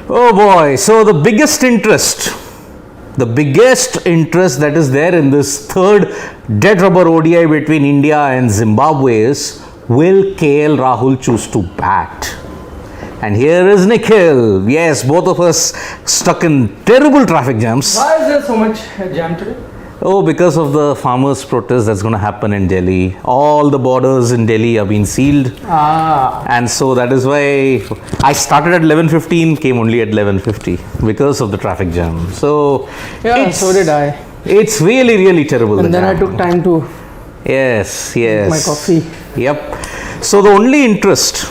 Oh boy, so the biggest interest that is there in this third dead rubber ODI between India and Zimbabwe is, will KL Rahul choose to bat? And here is Nikhil. Yes, both of us stuck in terrible traffic jams. Why is there so much jam today? Oh, because of the farmers' protest that's going to happen in Delhi. All the borders in Delhi have been sealed. And so that is why I started at 11:15, came only at 11:50 because of the traffic jam. So, yeah, so did I. It's really, really terrible. And then I took time to yes. my coffee. Yep. So the only interest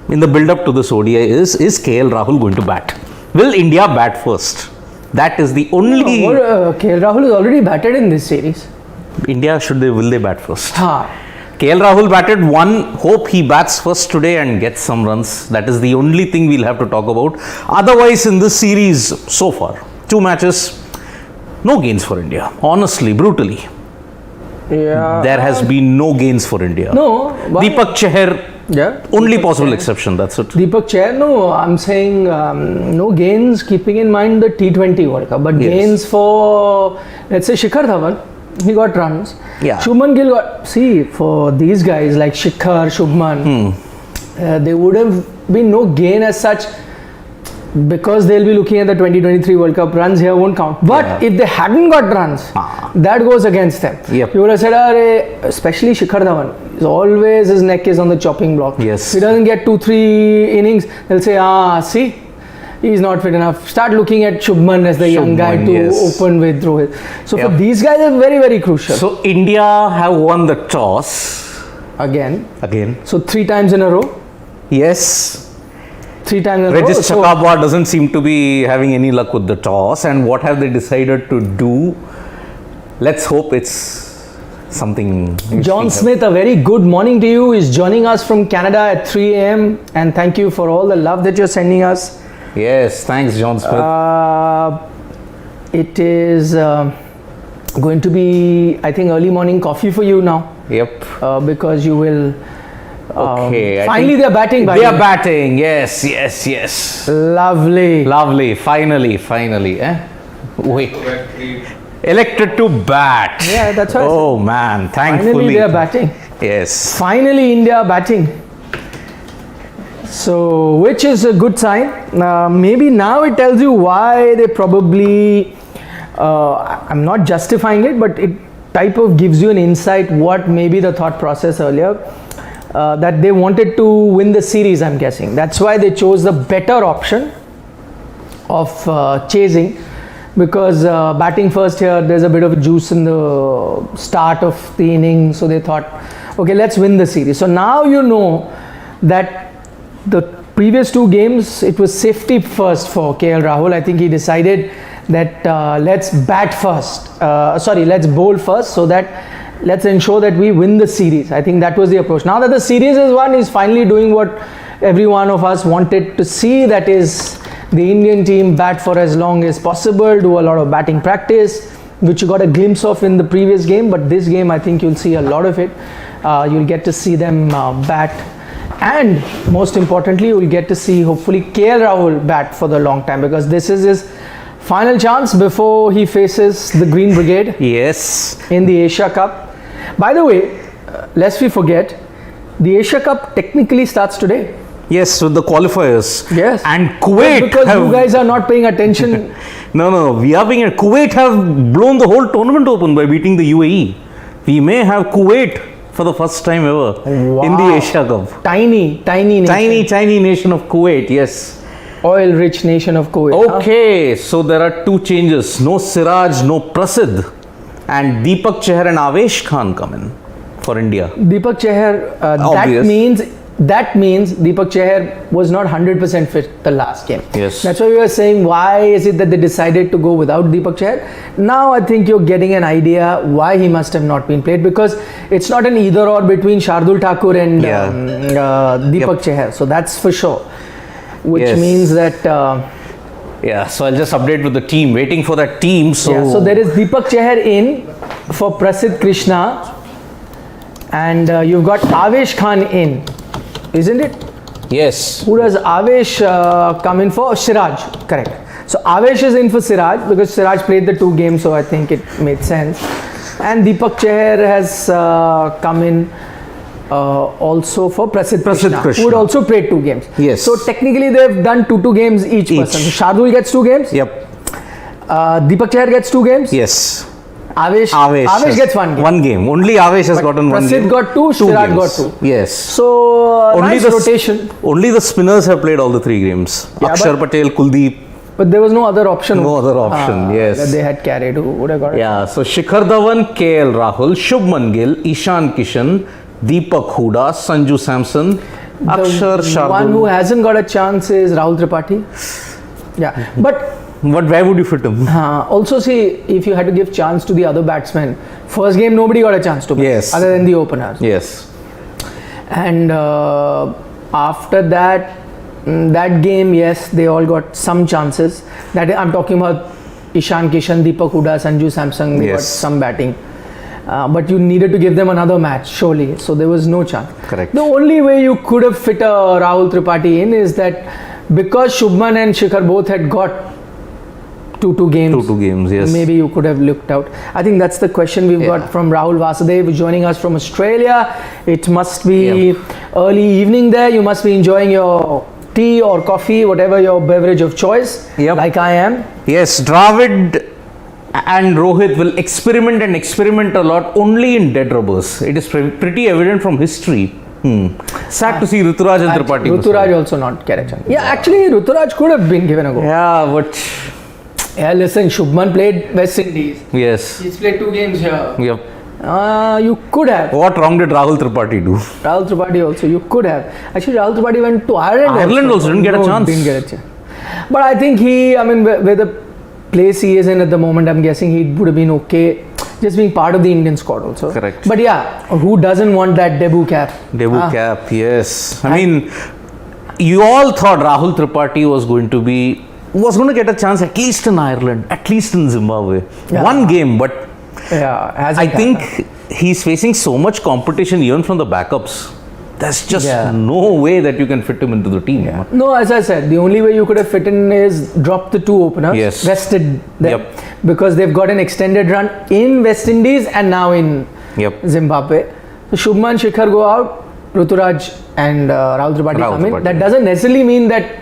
in the build-up to this ODI is KL Rahul going to bat? Will India bat first? That is the only. KL Rahul is already batted in this series. India will they bat first? Ha. KL Rahul batted one. Hope he bats first today and gets some runs. That is the only thing we'll have to talk about. Otherwise, in this series so far, 2 matches, no gains for India. Honestly, brutally. Yeah. There has been no gains for India. No. Why? Deepak Chahar. Yeah. Only possible exception, that's it. Deepak Chahar, no, I'm saying no gains keeping in mind the T20 World Cup, but gains for, let's say, Shikhar Dhawan, he got runs. Yeah. Shubman Gill got, see, for these guys like Shikhar, Shubman, there would have been no gain as such because they'll be looking at the 2023 World Cup. Runs here won't count. But if they hadn't got runs, that goes against them. Yep. You would have said, especially Shikhar Dhawan, always his neck is on the chopping block. Yes. If he doesn't get 2-3 innings, they'll say, see, he's not fit enough. Start looking at Shubman as the young guy to open with Rohit. So for these guys, it's very, very crucial. So India have won the toss. Again. So 3 times in a row. Yes. 3 times in a row. Regis Chakabwa doesn't seem to be having any luck with the toss. And what have they decided to do? Let's hope it's something. John Smith, a very good morning to you. He's joining us from Canada at 3 a.m. And thank you for all the love that you're sending us. Yes, thanks, John Smith. It is going to be, I think, early morning coffee for you now. Yep. Because you will. Okay. Finally, they're batting. They are batting. Yes. Lovely. Finally. Wait. Elected to bat. Yeah, that's right. Oh man, thankfully. Finally, they're batting. Yes. Finally, India batting. So, which is a good sign. Maybe now it tells you why they probably. I'm not justifying it, but it type of gives you an insight what maybe the thought process earlier. That they wanted to win the series, I'm guessing. That's why they chose the better option of chasing, because batting first here, there's a bit of juice in the start of the inning. So they thought, okay, let's win the series. So now you know that the previous 2 games, it was safety first for KL Rahul. I think he decided that let's bat first. Let's bowl first so that let's ensure that we win the series. I think that was the approach. Now that the series is won, he's finally doing what every one of us wanted to see. That is the Indian team bat for as long as possible, do a lot of batting practice, which you got a glimpse of in the previous game. But this game, I think you'll see a lot of it. You'll get to see them bat. And most importantly, you'll get to see hopefully KL Rahul bat for the long time, because this is his final chance before he faces the Green Brigade. Yes. In the Asia Cup. By the way, lest we forget, the Asia Cup technically starts today. Yes, with the qualifiers. Yes. And Kuwait. Because you guys are not paying attention. No, we are paying. Kuwait have blown the whole tournament open by beating the UAE. We may have Kuwait for the first time ever in the Asia Cup. Tiny nation. Tiny nation of Kuwait, yes. Oil-rich nation of Kuwait. Okay, so there are 2 changes. No Siraj, no Prasidh. And Deepak Chahar and Avesh Khan come in for India. Deepak Chahar, that means Deepak Chahar was not 100% fit the last game. Yes. That's why we were saying, why is it that they decided to go without Deepak Chahar? Now I think you're getting an idea why he must have not been played, because it's not an either or between Shardul Thakur and Deepak Chahar. So that's for sure. Which means that... so I'll just update with the team, waiting for that team. So there is Deepak Chahar in for Prasidh Krishna, and you've got Avesh Khan in, isn't it? Yes. Who does Avesh come in for? Siraj, correct. So Avesh is in for Siraj because Siraj played the 2 games, so I think it made sense. And Deepak Chahar has come in also for Prasidh Krishna, who would also played 2 games. Yes. So technically they've done two games each person. So Shardul gets 2 games. Yep. Deepak Chahar gets 2 games. Yes. Avesh gets 1 game. 1 game. Only Avesh has gotten 1 game. Prasidh got 2, Siraj got 2. Yes. So nice rotation. Only the spinners have played all the 3 games. Yeah, Akshar Patel, Kuldeep. But there was no other option. No other option, yes. That they had carried. Who would have got it? Yeah, so Shikhar Dhawan, KL Rahul, Shubman Gill, Ishan Kishan, Deepak Huda, Sanju Samson, Akshar Shardul. One who hasn't got a chance is Rahul Tripathi. Yeah, but where would you fit him? also see, if you had to give chance to the other batsmen, first game nobody got a chance to bat, Yes. other than the openers. Yes. And after that, that game, yes, they all got some chances. That I'm talking about Ishan Kishan, Deepak Huda, Sanju Samson, they got Yes. some batting. But you needed to give them another match, surely. So there was no chance. Correct. The only way you could have fit a Rahul Tripathi in is that because Shubman and Shikhar both had got 2 games. 2 games, yes. Maybe you could have looked out. I think that's the question we've got from Rahul Vasudev joining us from Australia. It must be early evening there. You must be enjoying your tea or coffee, whatever your beverage of choice, like I am. Yes, Dravid and Rohit will experiment a lot only in dead rubbers. It is pretty evident from history. Sad to see Ruturaj and Tripathi. Ruturaj also not get a chance. Yeah, actually Ruturaj could have been given a go. Yeah, but... Yeah, listen, Shubman played West Indies. Yes. He's played 2 games here. Yep. You could have. What wrong did Rahul Tripathi do? Rahul Tripathi also, you could have. Actually, Rahul Tripathi went to Ireland. Ireland also didn't get a chance. Didn't get a chance. But I think where the place he is in at the moment, I'm guessing he would have been okay just being part of the Indian squad also. Correct. But yeah, who doesn't want that debut cap? Debut cap, yes. I mean, you all thought Rahul Tripathi was going to get a chance at least in Ireland, at least in Zimbabwe. Yeah. 1 game, but I think he's facing so much competition even from the backups. There's just no way that you can fit him into the team. Yeah. No, as I said, the only way you could have fit in is drop the 2 openers, rested them, because they've got an extended run in West Indies and now in Zimbabwe. So Shubman, Shikhar go out, Ruturaj and Rahul Tripathi come in. That doesn't necessarily mean that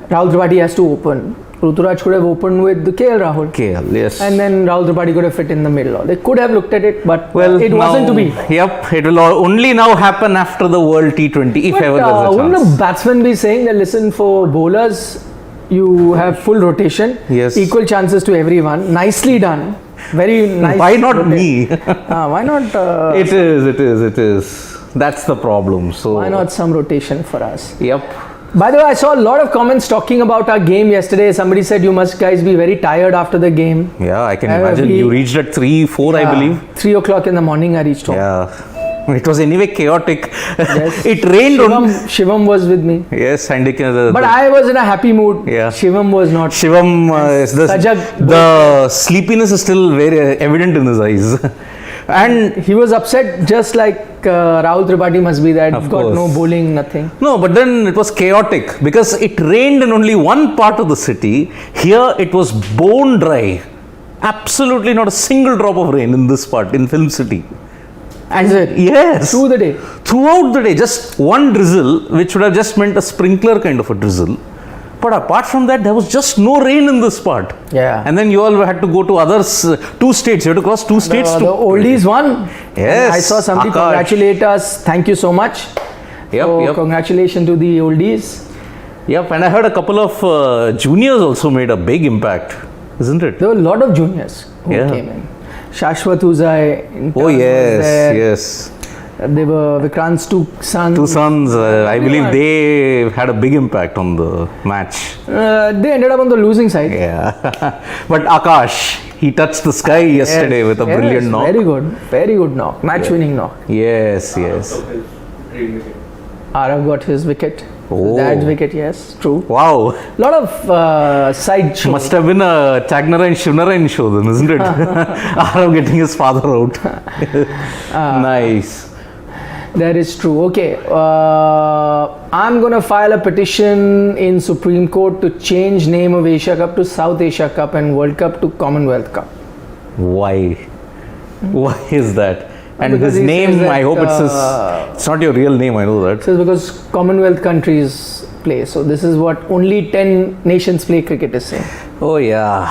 Rahul Tripathi has to open. Ruturaj could have opened with the KL Rahul. KL, yes. And then Rahul Tripathi could have fit in the middle. They could have looked at it, but it wasn't to be. Yep, it will only now happen after the World T20, if ever there's a chance. Wouldn't a batsman be saying that, listen, for bowlers, you have full rotation, equal chances to everyone, nicely done, very nice. Why not me? Why not? It is. That's the problem. So why not some rotation for us? Yep. By the way, I saw a lot of comments talking about our game yesterday. Somebody said you must guys be very tired after the game. Yeah, I can imagine. You reached at 3-4, I believe. 3 o'clock in the morning I reached home. Yeah. It was anyway chaotic. Yes. It rained. Shivam was with me. Yes, and but I was in a happy mood. Yeah. Shivam was not. Shivam, the sleepiness is still very evident in his eyes. And he was upset just like Rahul Tripathi must be, that got no bowling, nothing. No, but then it was chaotic because it rained in only one part of the city. Here it was bone dry. Absolutely not a single drop of rain in this part, in Film City. And yes. Through the day? Throughout the day, just one drizzle, which would have just meant a sprinkler kind of a drizzle. But apart from that, there was just no rain in this part. Yeah. And then you all had to go to others, 2 states. You had to cross 2 states. The oldies won. Yes. I saw somebody congratulate us. Thank you so much. Congratulations to the oldies. Yep. And I heard a couple of juniors also made a big impact, isn't it? There were a lot of juniors who came in. Shashwat Uzai. Oh, yes. They were Vikrant's 2 sons. 2 sons. I believe they had a big impact on the match. They ended up on the losing side. Yeah. But Akash, he touched the sky yesterday with a brilliant knock. Very good knock. Match winning knock. Yes. Arav got his wicket. Oh. Dad's wicket, yes, true. Wow. Lot of side shows. Must have been a Chagnara and Shivnarayan show then, isn't it? Arav getting his father out. Nice. That is true. Okay. I'm going to file a petition in Supreme Court to change name of Asia Cup to South Asia Cup and World Cup to Commonwealth Cup. Why? Why is that? And Because his he name, says that, I hope it's not your real name, I know that. This is because Commonwealth countries play. So this is what only 10 nations play cricket is saying. Oh yeah,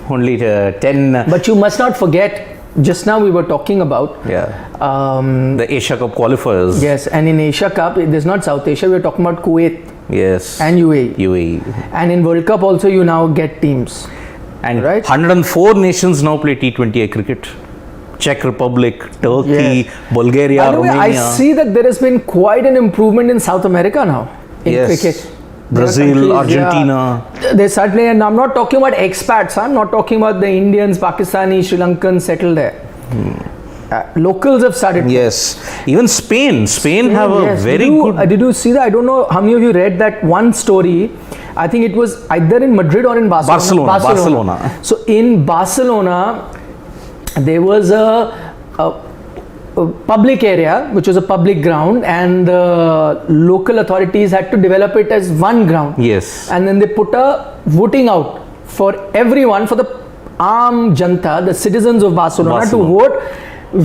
only 10. But you must not forget, just now we were talking about The Asia Cup qualifiers. yes, and in Asia Cup, there's not South Asia, we're talking about Kuwait Yes. and UAE. UAE. And in World Cup also you now get teams. And Right. 104 nations now play T20I cricket. Czech Republic, Turkey, Yes. Bulgaria, By the way, I Romania. see that there has been quite an improvement in South America now in Yes. cricket. There are Brazil, countries, Argentina. They certainly, and I'm not talking about expats, I'm not talking about the Indians, Pakistanis, Sri Lankans settled there. Locals have started. Yes. Even Spain. Spain have a Yes. very good. Did you see that? I don't know how many of you read that one story. I think it was either in Madrid or in Barcelona. Barcelona. So in Barcelona, there was a public area, which was a public ground, and the local authorities had to develop it as one ground. Yes. And then they put a voting out for everyone, for the Aam Janta, the citizens of Barcelona, to vote.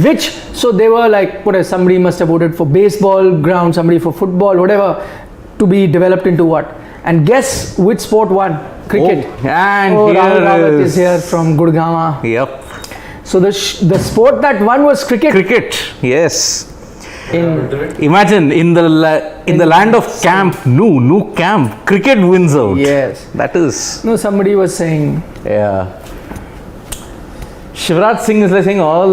Which, so they were like, somebody must have voted for baseball ground, somebody for football, whatever, to be developed into what? And guess which sport won? Cricket. Oh, and Rahul here Rawat is is here from Gurgaon. Yep. So the sport that won was cricket. Cricket. Yes. In Imagine in the land of Camp Nou Camp, cricket wins out. yes. That is. No, somebody was saying. Yeah. Shivraj Singh is like saying all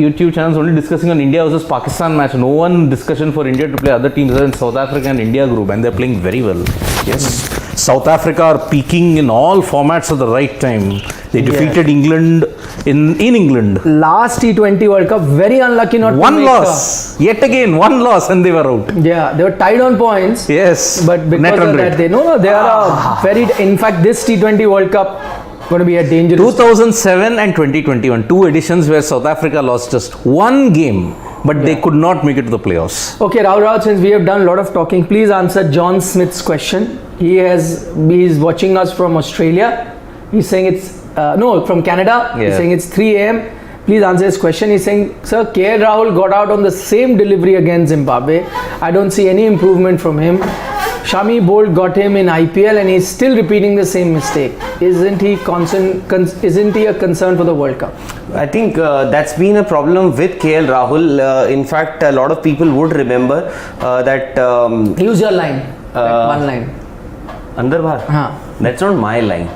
YouTube channels only discussing on India versus Pakistan match. No one discussion for India to play other teams other than South Africa and India group, and they're playing very well. Yes. South Africa are peaking in all formats at the right time. They defeated England in England. Last T20 World Cup, very unlucky not to One make loss. Yet again, one loss and they were out. Yeah, they were tied on points. Yes. But because Net run of rate. that, they are a very. In fact, this T20 World Cup going to be a dangerous. 2007 and 2021, two editions where South Africa lost just one game, but they could not make it to the playoffs. Okay, Rahul, since we have done a lot of talking, please answer John Smith's question. He's watching us from Australia. He's saying it's from Canada. He's Yeah. saying it's 3 a.m. Please answer his question. He's saying, sir, KL Rahul got out on the same delivery against Zimbabwe. I don't see any improvement from him. Shami Bolt got him in IPL and he's still repeating the same mistake. Isn't he a concern for the World Cup? I think that's been a problem with KL Rahul. In fact, a lot of people would remember that. Use your line. One line. Andar Bahar? Haan. That's not my line.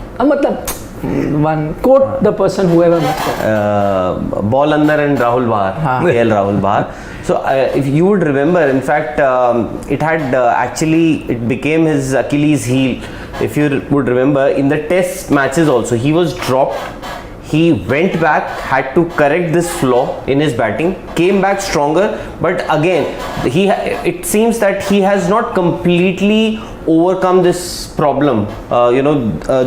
One quote the person whoever Ball Andar and Rahul Bahar. KL Rahul Bahar. So if you would remember, in fact, it had it became his Achilles heel. If you would remember, in the test matches also, he was dropped. He went back, had to correct this flaw in his batting, came back stronger, but again, it seems that he has not completely overcome this problem,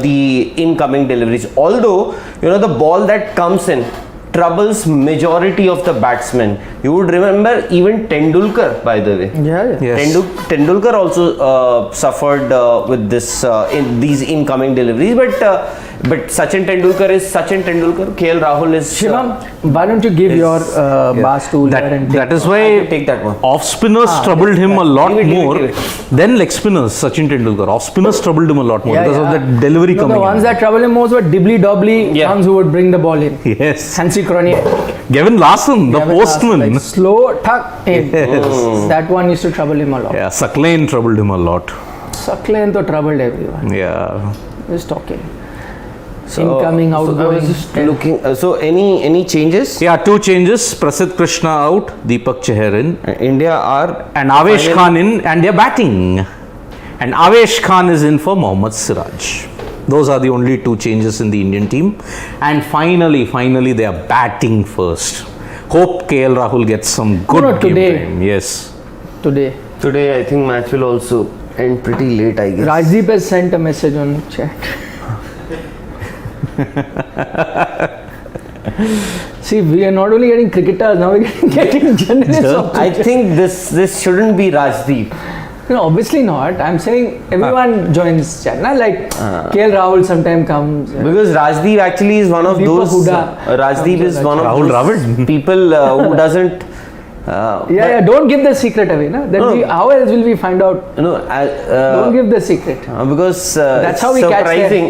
the incoming deliveries. Although, the ball that comes in troubles majority of the batsmen. You would remember even Tendulkar, by the way. Yeah. Yes. Tendulkar also suffered with this in these incoming deliveries, but Sachin Tendulkar is Sachin Tendulkar. KL Rahul is. Shivam, why don't you give your bar stool here and That is I why can take that one. off spinners troubled him a lot Leave it, more leave it. than leg spinners. Sachin Tendulkar. Off spinners troubled him a lot more because of that delivery coming the ones in. that trouble him most were dibbly dobbly ones who would bring the ball in. Yes. Hansi Cronier. Gavin Larson, the Gavin postman. Larson, like slow tuck in. Yes. That one used to trouble him a lot. Yeah, Sucklane troubled him a lot. Sucklane to troubled everyone. Yeah. Just talking. Incoming, outgoing. I was just looking. So any changes? Yeah, two changes. Prasidh Krishna out, Deepak Chahar in. India are And Avesh Khan in, and they're batting. And Avesh Khan is in for Mohammad Siraj. Those are the only two changes in the Indian team. And finally, they are batting first. Hope KL Rahul gets some good game today. time. Yes. Today. Today, I think match will also end pretty late, I guess. Rajdeep has sent a message on chat. See, we are not only getting cricketers, now we're getting journalists. I think this shouldn't be Rajdeep. No, obviously not. I'm saying everyone joins chat. Not like KL Rahul sometimes comes. Because Rajdeep actually is one of Deepak those. Huda Rajdeep is one of Rahul those Dravid. people who doesn't. Yeah, don't give the secret away. Na? Then No. how else will we find out? Don't give the secret. Because That's how we catch surprising.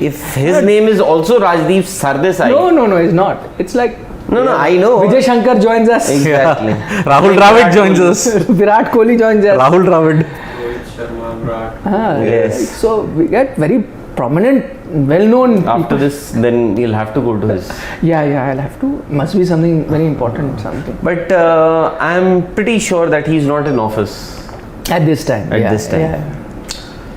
If his name is also Rajdeep Sardesai. No, it's not. It's like No, I know. Vijay Shankar joins us. Exactly. Rahul Dravid joins us. Virat Kohli joins us. Rahul Dravid. Yes. So we get very prominent, well-known. After this, then you'll have to go to his. Yeah, I'll have to. Must be something very important, something. But I'm pretty sure that he's not in office At this time. At this time. Yeah.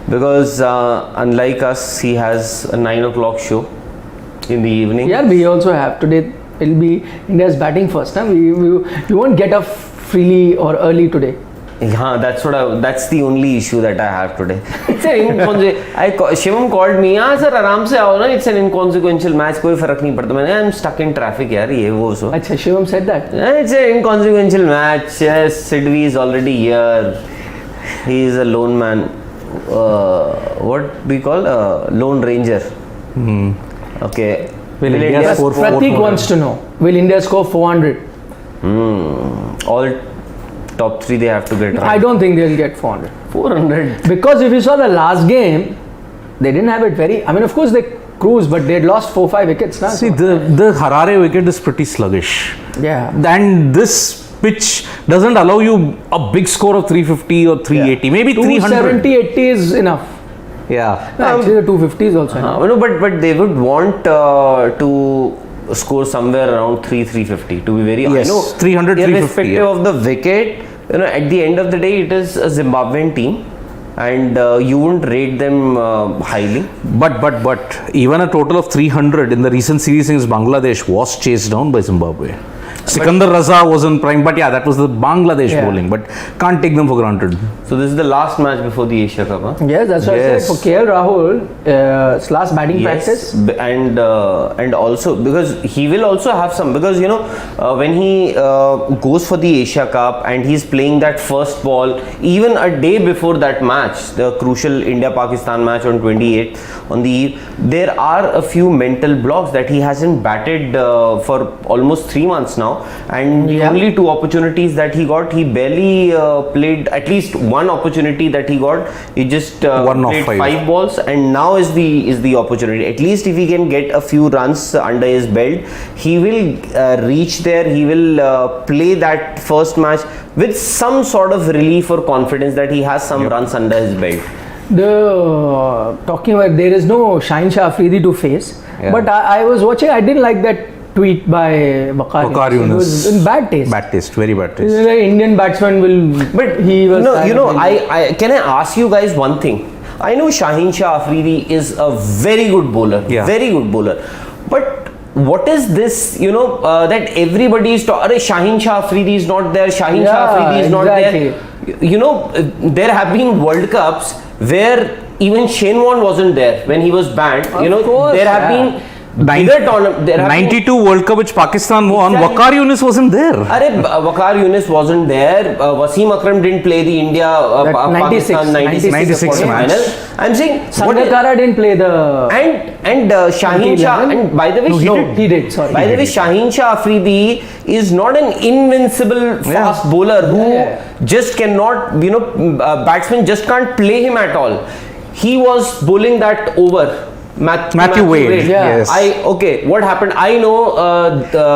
because unlike us, he has a 9 o'clock show in the evening. Yeah, we also have today. It'll be India's batting first. Huh? We won't get up freely or early today. Yeah, that's the only issue that I have today. It's an Shivam called me, sir, आराम से आओ ना, it's an inconsequential match, कोई फर्क नहीं पड़ता. मैंने I'm stuck in traffic यार, ये वो so. Achha, Shivam said that. It's an inconsequential match. Yes, Sidvi is already here. He is a lone man. What we call lone ranger. Okay. Will India score Pratik wants to know, will India score 400? All top 3 they have to get right. I don't think they'll get 400. 400. Because if you saw the last game, they didn't have it very. I mean, of course they cruised, but they'd lost 4-5 wickets. Nah? See, the Harare wicket is pretty sluggish. Yeah. And this pitch doesn't allow you a big score of 350 or 380, maybe 300. 270, 80 is enough. Yeah. No, actually, the 250 is also enough. No, but they would want to score somewhere around 350 to be very Yes, I know 300, 350, irrespective yeah. of the wicket, at the end of the day it is a Zimbabwean team and you wouldn't rate them highly. But even a total of 300 in the recent series against Bangladesh was chased down by Zimbabwe. Sikandar Raza was in prime, but yeah, that was the Bangladesh bowling, but can't take them for granted. So this is the last match before the Asia Cup, huh? Yes, that's what I said. For KL Rahul, it's last batting practice. And also because he will also have some, because when he goes for the Asia Cup and he's playing that first ball even a day before that match, the crucial India-Pakistan match on 28th on the eve, there are a few mental blocks that he hasn't batted for almost 3 months now, and the only 2 opportunities that he got, he barely played. At least one opportunity that he got, he just played 5 balls, and now is the opportunity. At least if he can get a few runs under his belt, he will reach there. He will play that first match with some sort of relief or confidence that he has some runs under his belt. Talking about, there is no Shaheen Shah Afridi to face, but I was watching. I didn't like that tweet by Waqar Yunus. It was in bad taste. Bad taste, very bad taste. The Indian batsman will, but he was. No, I can I ask you guys one thing? I know Shaheen Shah Afridi is a very good bowler, very good bowler, but what is this? That everybody is talking. Shaheen Shah Afridi is not there. Shaheen Shah Afridi is not there. There have been World Cups where even Shane Warne wasn't there when he was banned. Of course, there have been 92 World Cup which Pakistan won, Waqar Yunus wasn't there. Waqar Yunus wasn't there. Wasim Akram didn't play the India Pakistan 96 match. Final. I'm saying Sangakkara didn't play the and Shaheen Shah, and by the way, he did. Sorry. By the way, Shaheen Shah Afridi is not an invincible fast bowler who just cannot, batsmen just can't play him at all. He was bowling that over. Matthew Wade. Yes. What happened? I know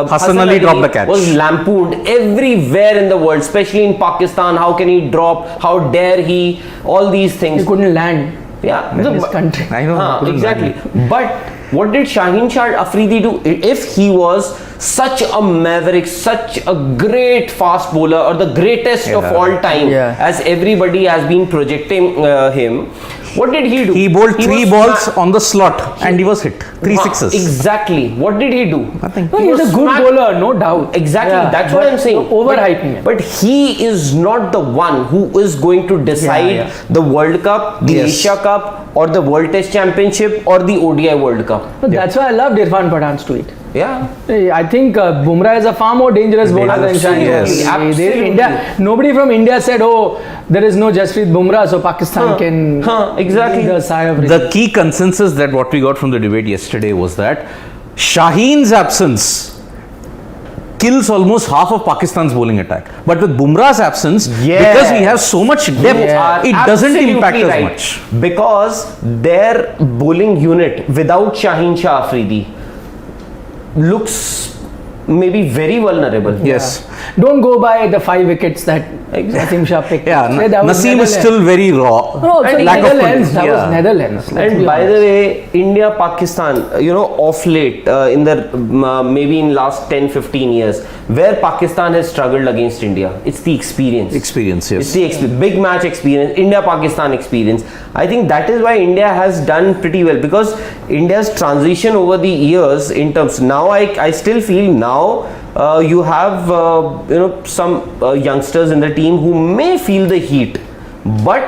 Hassan Ali dropped the catch. Was lampooned everywhere in the world, especially in Pakistan. How can he drop? How dare he? All these things. He couldn't land. Yeah, in this country. I know. Exactly. But what did Shaheen Shah Afridi do? If he was such a maverick, such a great fast bowler, or the greatest of all time, as everybody has been projecting him, what did he do? He bowled 3 balls on the slot and he was hit. 3 sixes. Exactly. What did he do? Nothing. No, he's a good bowler, no doubt. Exactly. That's what I'm saying. Overhyping him. But he is not the one who is going to decide the World Cup, the Asia Cup, or the World Test Championship, or the ODI World Cup. That's why I loved Irfan Pathan's tweet. Yeah. I think Bumrah is a far more dangerous bowler than Shaheen. Yes. Absolutely. Nobody from India said, "Oh, there is no Jasprit Bumrah, so Pakistan can exactly. breathe a sigh of relief." The key consensus that what we got from the debate yesterday was that Shaheen's absence kills almost half of Pakistan's bowling attack. But with Bumrah's absence, because we have so much depth, Yeah. it doesn't Absolutely impact as right. much. Because their bowling unit without Shaheen Shah Afridi looks maybe very vulnerable. Yes. Don't go by the 5 wickets that Wasim Shah picked. Yeah, Say that was Naseem is Netherlands. still very raw. No, also And Netherlands. That yeah. was Netherlands. let's And be by the honest. way, India, Pakistan, off late, in the maybe in last 10-15 years, where Pakistan has struggled against India, it's the experience. Experience, yes. It's the big match experience, India-Pakistan experience. I think that is why India has done pretty well, because India's transition over the years in terms, now I still feel now you have some youngsters in the team who may feel the heat, but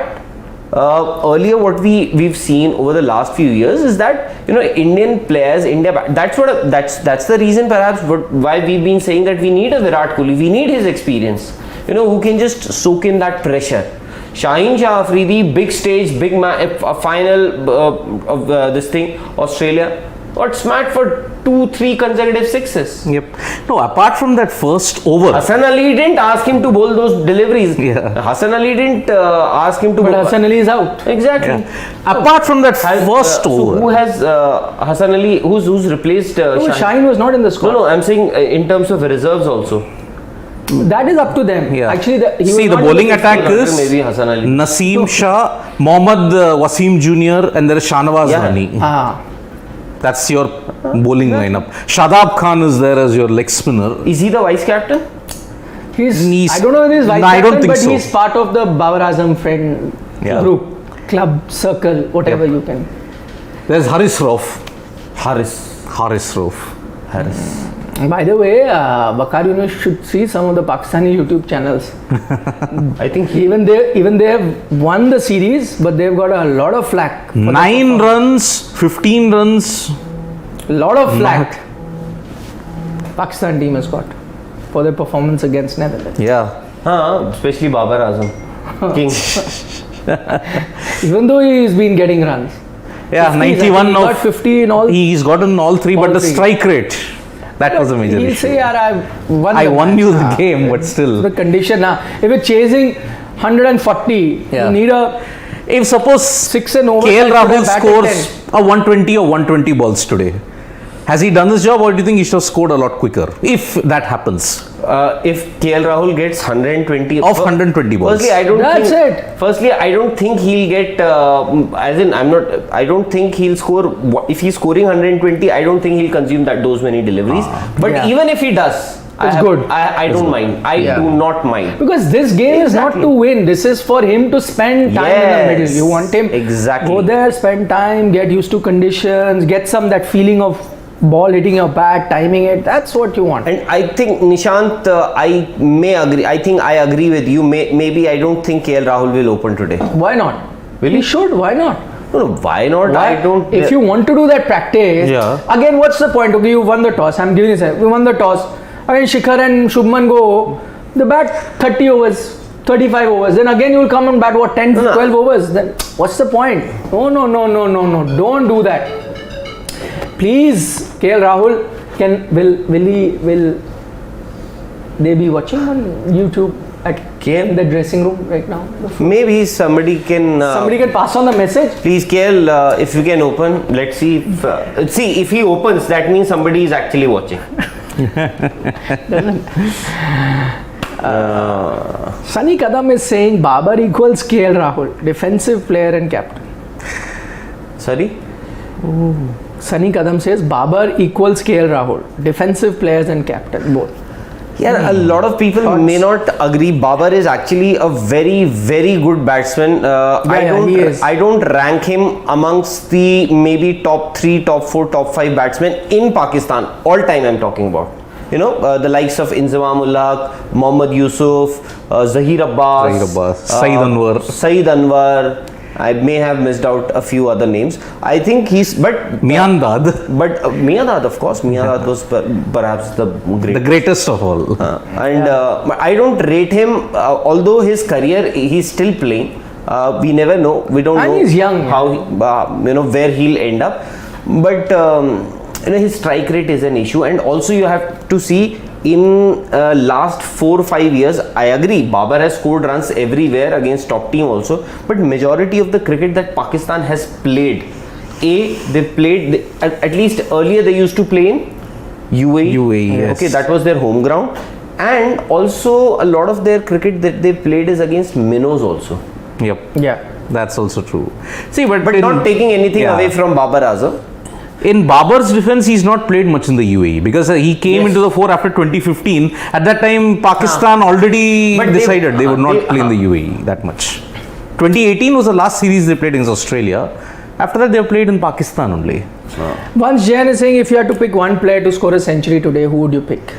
earlier what we've seen over the last few years is that Indian players, that's the reason perhaps why we've been saying that we need a Virat Kohli, we need his experience, who can just soak in that pressure. Shaheen Shah Afridi, big stage, big final of this thing, Australia got smacked for 2-3 consecutive sixes. Yep. No, apart from that first over. Hassan Ali didn't ask him to bowl those deliveries. Yeah. Hassan Ali didn't ask him to But bowl. Hassan Ali is out. Exactly. Apart from that first So over. who has Hassan Ali? Who's replaced No, Shaheen? Shaheen was not in the squad. No, I'm saying in terms of reserves also. That is up to them. Yeah. Actually, he was See, the not in bowling the attack After is maybe Hassan Ali. Naseem Shah, Mohammad Wasim Jr. and there is Shahnawaz Yeah. Rani. Ah. That's your bowling lineup. Shadab Khan is there as your leg spinner. Is he the vice captain? He's, I don't know if he's vice No, I don't captain, think but so. he's part of the Babar Azam friend Yeah. group, club, circle, whatever you can. There's Haris Rauf. Haris. Haris Rauf. Haris. By the way, Bakar Yunus should see some of the Pakistani YouTube channels. I think Even they have won the series, but they've got a lot of flack. for their 9 runs, 15 runs. lot of flack. Pakistan team has got for their performance against Netherlands. Yeah. especially Babar Azam. King. Even though he's been getting runs. Yeah, 50s, 91 he now. got 50 in all. He's gotten all 3, but All the three. strike rate, that was a major He'll issue. say, "Yaar, I won match." you the game, but still. The condition now. If you're chasing 140, Yeah. you need a If suppose 6 and over. KL and Rahul should have batted scores 10. a 120 or 120 balls today, has he done his job, or do you think he should have scored a lot quicker if that happens? If KL Rahul gets 120 Of 120 balls. Firstly, I don't That's think. it. Firstly, I don't think he'll get. As in, I don't think he'll score. If he's scoring 120, I don't think he'll consume those many deliveries. But Yeah. even if he does, It's good. I don't mind. I Yeah. do not mind. Because this game is not Exactly. to win. This is for him to spend time in the middle. Yes, You want him exactly. go there, spend time, get used to conditions, get that feeling of ball hitting your bat, timing it. That's what you want. And I think Nishant, I may agree. I think I agree with you. Maybe I don't think KL Rahul will open today. Why not? Really? He should. Why not? No, why not? Why? I don't. If you want to do that practice, Yeah. again, what's the point? Okay, you won the toss. I'm giving you we won the toss. Again, Shikhar and Shubman go. The bat 30 overs, 35 overs. Then again, you will come and bat what 10, No. 12 overs. Then what's the point? No. Don't do that. Please, KL Rahul will they be watching on YouTube at KL? in the dressing room right now? Maybe somebody can. Somebody can pass on the message. Please, KL, if you can open, let's see. If he opens, that means somebody is actually watching. Sunny Kadam is saying Babar equals KL Rahul, defensive player and captain. Sorry? Sunny Kadam says Babar equals KL Rahul, defensive players and captain both. Yeah, a lot of people Thoughts? may not agree. Babar is actually a very, very good batsman. he is. I don't rank him amongst the maybe top 3, top 4, top 5 batsmen in Pakistan. All time I'm talking about. The likes of Inzamam Ullah, Mohammad Yusuf, Zahir Abbas, Saeed Anwar. Saeed Anwar. I may have missed out a few other names. I think but Miandad, Miandad, of course, Miandad was perhaps the greatest of all. And I don't rate him, although his career, he's still playing. We never know. We don't know he's young, how where he'll end up. But his strike rate is an issue, and also you have to see in last 4 or 5 years. I agree, Babar has scored runs everywhere against top team also, but majority of the cricket that Pakistan has played, they played at least earlier they used to play in UAE. Yes. Okay, that was their home ground, and also a lot of their cricket that they played is against minnows also. Yep. Yeah. That's also true. See, but Not taking anything away from Babar Azam. In Babar's defense, he's not played much in the UAE because he came into the fore after 2015. At that time, Pakistan already decided they would not play in the UAE that much. 2018 was the last series they played against Australia. After that, they have played in Pakistan only. Once Jayan is saying, if you had to pick one player to score a century today, who would you pick?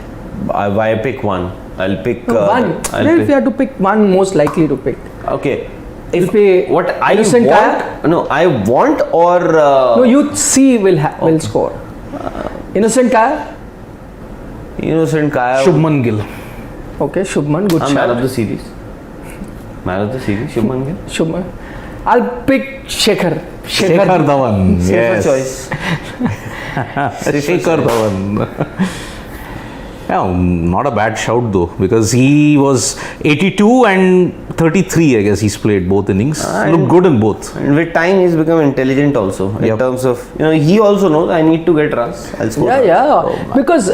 Why pick one? I'll pick One. If you had to pick one most likely to pick. Okay. If what I Innocent want, Kaya? no, I want or No, you see will score. Innocent Kaya? Innocent Kaya. Shubman Gill. Okay, Shubman, good shot. Man of the series. Man of the series, Shubman Gill. Shubman. I'll pick Shekhar. Shekhar Dhawan. Safer Yes. choice. Shekhar Dhawan. Yeah, not a bad shout though, because he was 82 and 33, I guess he's played both innings. Looked good in both. And with time, he's become intelligent also in terms of, he also knows I need to get runs. I'll score runs. Yeah. Because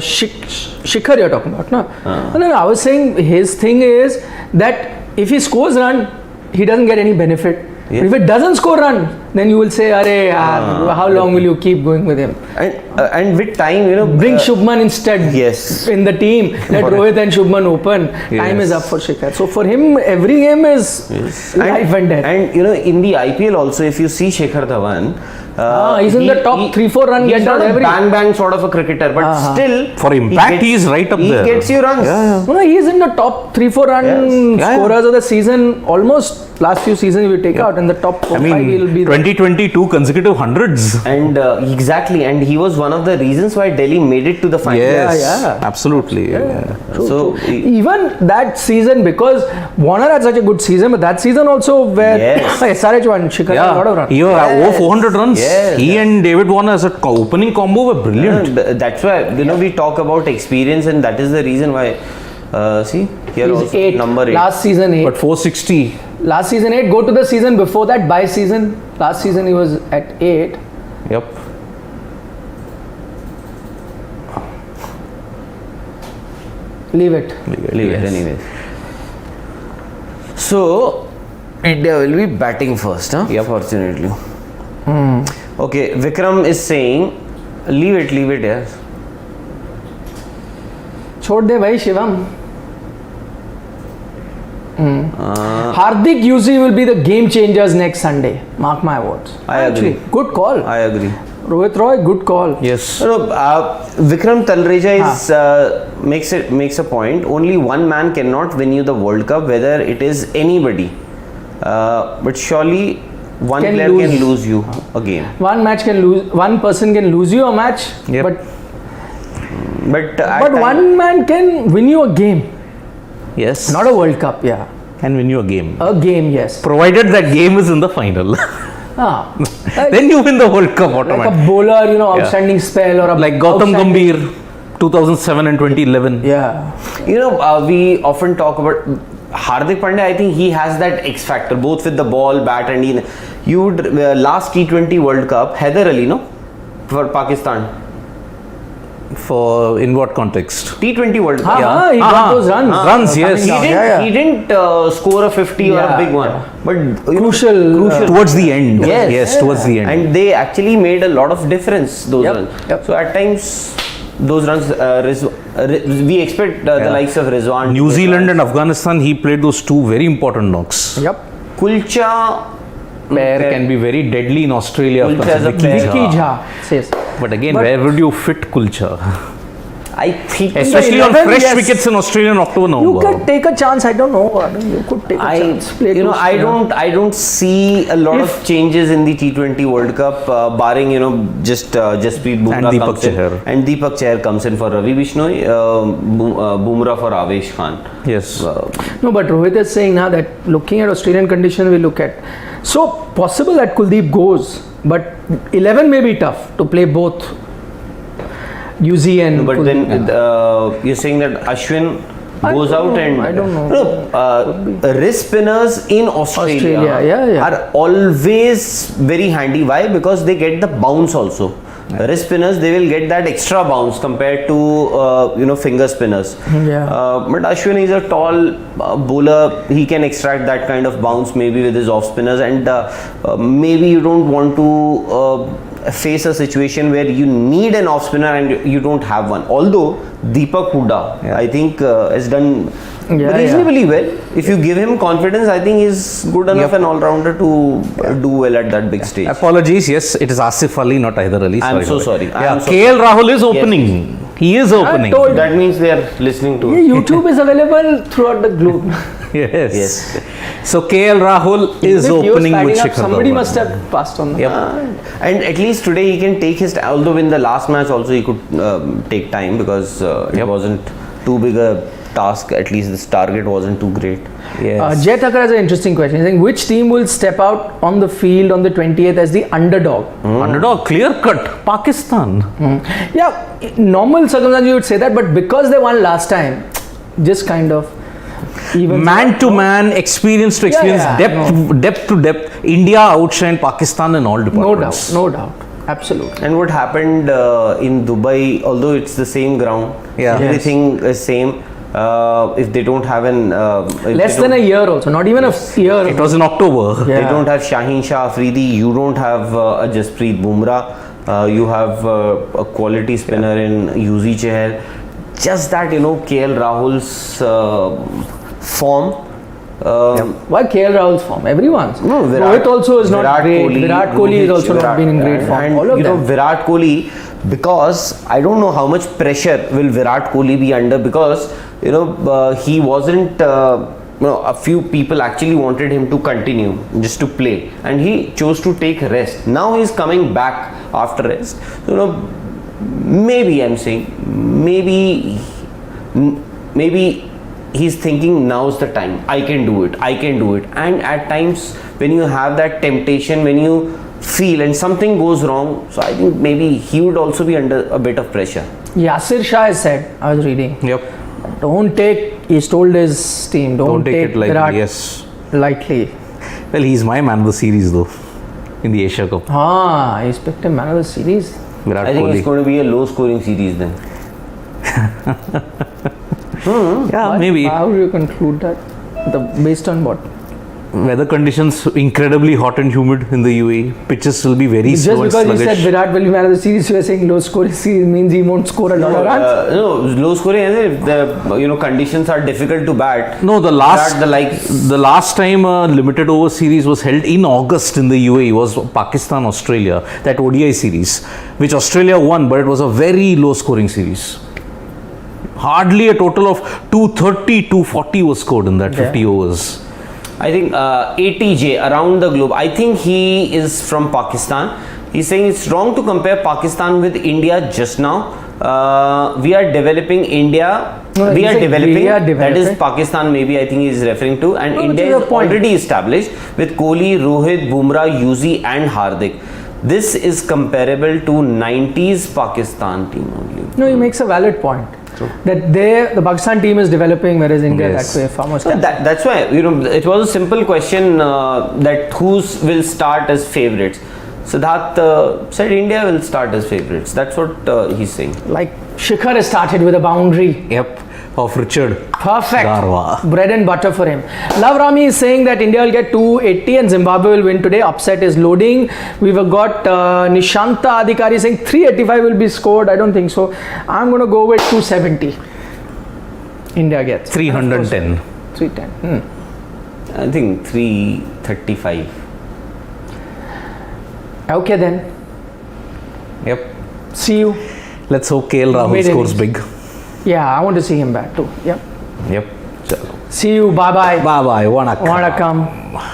Shikhar you're talking about, no? And then I was saying his thing is that if he scores run, he doesn't get any benefit. Yes. If it doesn't score run, then you will say, how long will you keep going with him? And with time, Bring Shubman instead Yes. in the team. Let Rohit and Shubman open. Time is up for Shikhar. So for him, every game is life and death. And in the IPL also, if you see Shekhar Dhawan, he's in the top 3-4 run He's getter not a every. bang sort of a cricketer, but still For impact, he is right up there. He gets you runs. No, he's in the top 3-4 run scorers of the season. Almost last few seasons, if you take out in the top 4-5, he'll be there. 2022 consecutive hundreds. And exactly, and he was one of the reasons why Delhi made it to the final. Yes, Yeah. absolutely. So Even that season, because Warner had such a good season, but that season also where SRH won, Shikhar had a lot of runs. He over 400 runs. Yes. He and David Warner as a opening combo were brilliant. that's why we talk about experience, and that is the reason why. See here He's also 8. number 8. Last season 8. But 460. Last season 8. Go to the season before that. By season, last season he was at 8. Yep. Leave it. Leave it anyways. So India will be batting first, huh? Yep. Fortunately. Okay, Vikram is saying, leave it, yes. छोड़ दे भाई Shivam. Hardik UC will be the game changers next Sunday. Mark my words. I agree. Good call. I agree. Rohit Roy, good call. Yes. Vikram Talreja makes a point. Only one man cannot win you the World Cup, whether it is anybody. But surely one player can lose you a game. One person can lose you a match, Yep. but one man can win you a game. Yes. Not a World Cup, yeah. Can win you a game. A game, yes. Provided that game is in the final. Then you win the World Cup like automatically. a bowler, outstanding spell, or a Like Gautam Gambhir, 2007 and 2011. Yeah. We often talk about Hardik Pandya. I think he has that X factor, both with the ball, bat, and last T20 World Cup, Haider Ali, for Pakistan. In what context? T20 World Cup. He got those runs. Runs, yes. He didn't score a 50 or a big one, but Crucial. Towards the end. Yes. Towards the end. And they actually made a lot of difference, those runs. Yep. So at times, those runs, we expect the likes of Rizwan. New Zealand and Afghanistan, he played those two very important knocks. Yep. Kulcha Pair can be very deadly in Australia. Kulcha as a pair. Vicky Jha says. But again, where would you fit Kulcha? I think Especially on 11, fresh yes. wickets in Australia in October, You November. can take a chance. I don't know. I mean, you could take a chance. Play you know, two I don't see a lot of changes in the T20 World Cup, barring just Jasprit Bumrah And Deepak comes in, Chahar. and Deepak Chahar comes in for Ravi Bishnoi, Bumrah for Avesh Khan. Yes. No, but Rohit is saying now that looking at Australian conditions, we look at. So possible that Kuldeep goes, but 11 may be tough to play both UZ and. But Kuldeep. then you're saying that Ashwin goes out and I don't know. wrist spinners in Australia, yeah. are always very handy. Why? Because they get the bounce also. Wrist spinners, they will get that extra bounce compared to finger spinners. Yeah. But Ashwin is a tall bowler. He can extract that kind of bounce maybe with his off spinners, and maybe you don't want to face a situation where you need an off spinner and you don't have one. Although Deepak Hooda, I think, has done reasonably well. If you give him confidence, I think he's good enough an all-rounder to do well at that big stage. Apologies, yes, it is Asif Ali, not Hyder Ali. I'm so sorry. Yeah, I'm so KL Rahul is opening. He is opening. told- That means they are listening to Yeah, YouTube is available throughout the globe. Yes. Yes. So KL Rahul is If he was opening with standing up, Shikhar somebody Dhawan. must have passed on. Yep. And at least today he can take his, although in the last match also he could take time because it wasn't too big a task. At least this target wasn't too great. Yes. Jay Thakkar has an interesting question. He's saying, which team will step out on the field on the 28th as the underdog? Underdog, clear cut, Pakistan. Yeah, normal circumstances you would say that, but because they won last time, just kind of even Man to man, experience to experience, depth to depth, India outshined Pakistan in all departments. No doubt, absolutely. And what happened in Dubai, although it's the same ground, everything is same. If they don't have an Less than a year also, not even a year. It was in October. They don't have Shaheen Shah Afridi. You don't have a Jasprit Bumrah. You have a quality spinner in UZ Chahar. Just that, KL Rahul's form. Why KL Rahul's form? Everyone's. No, Rohit also is not Virat great. Kohli, Virat Kohli is also not been in great form. And All of them. Virat Kohli, because I don't know how much pressure will Virat Kohli be under, because he wasn't. A few people actually wanted him to continue just to play, and he chose to take rest. Now he's coming back after rest. Maybe I'm saying, maybe he's thinking now's the time. I can do it. And at times when you have that temptation, when you feel and something goes wrong, so I think maybe he would also be under a bit of pressure. Yasir Shah has said, I was reading. Yep. He's told his team, don't take it lightly. Virat Yes. lightly. Well, he's my man of the series though, in the Asia Cup. He's picked him man of the series. Virat I think Kohli. it's going to be a low scoring series then. Yeah, maybe. How do you conclude that? Based on what? Weather conditions incredibly hot and humid in the UAE. Pitches will be very Just slow and because you sluggish. said Virat will be man of the series, you are saying low scoring series means he won't score a lot of runs. No, low scoring. And if the conditions are difficult to bat. No, the last time a limited over series was held in August in the UAE was Pakistan Australia, that ODI series, which Australia won, but it was a very low scoring series. Hardly a total of 230, 240 was scored in that 50 overs. I think ATJ around the globe. I think he is from Pakistan. He's saying it's wrong to compare Pakistan with India just now. We are developing India. No, we he's are saying developing. we are That is developing. Pakistan. Maybe I think he is referring to. And No, India which is is a point. already established with Kohli, Rohit, Bumrah, Yuzi, and Hardik. This is comparable to 90s Pakistan team only. No, he makes a valid point. That the Pakistan team is developing, whereas India that way far more. So that's why it was a simple question that who's will start as favorites. Siddharth said India will start as favorites. That's what he's saying. Like Shikhar has started with a boundary. Yep, of Richard. Perfect. Garva. Bread and butter for him. Love Rami is saying that India will get 280 and Zimbabwe will win today. Upset is loading. We've got Nishanta Adhikari saying 385 will be scored. I don't think so. I'm going to go with 270. India gets 310. 310. I think 335. Okay then. Yep. See you. Let's hope KL Rahul Made scores innings. big. Yeah, I want to see him back too. Yep. Yep. See you. Bye bye. Bye bye. Vanakkam. Vanakkam.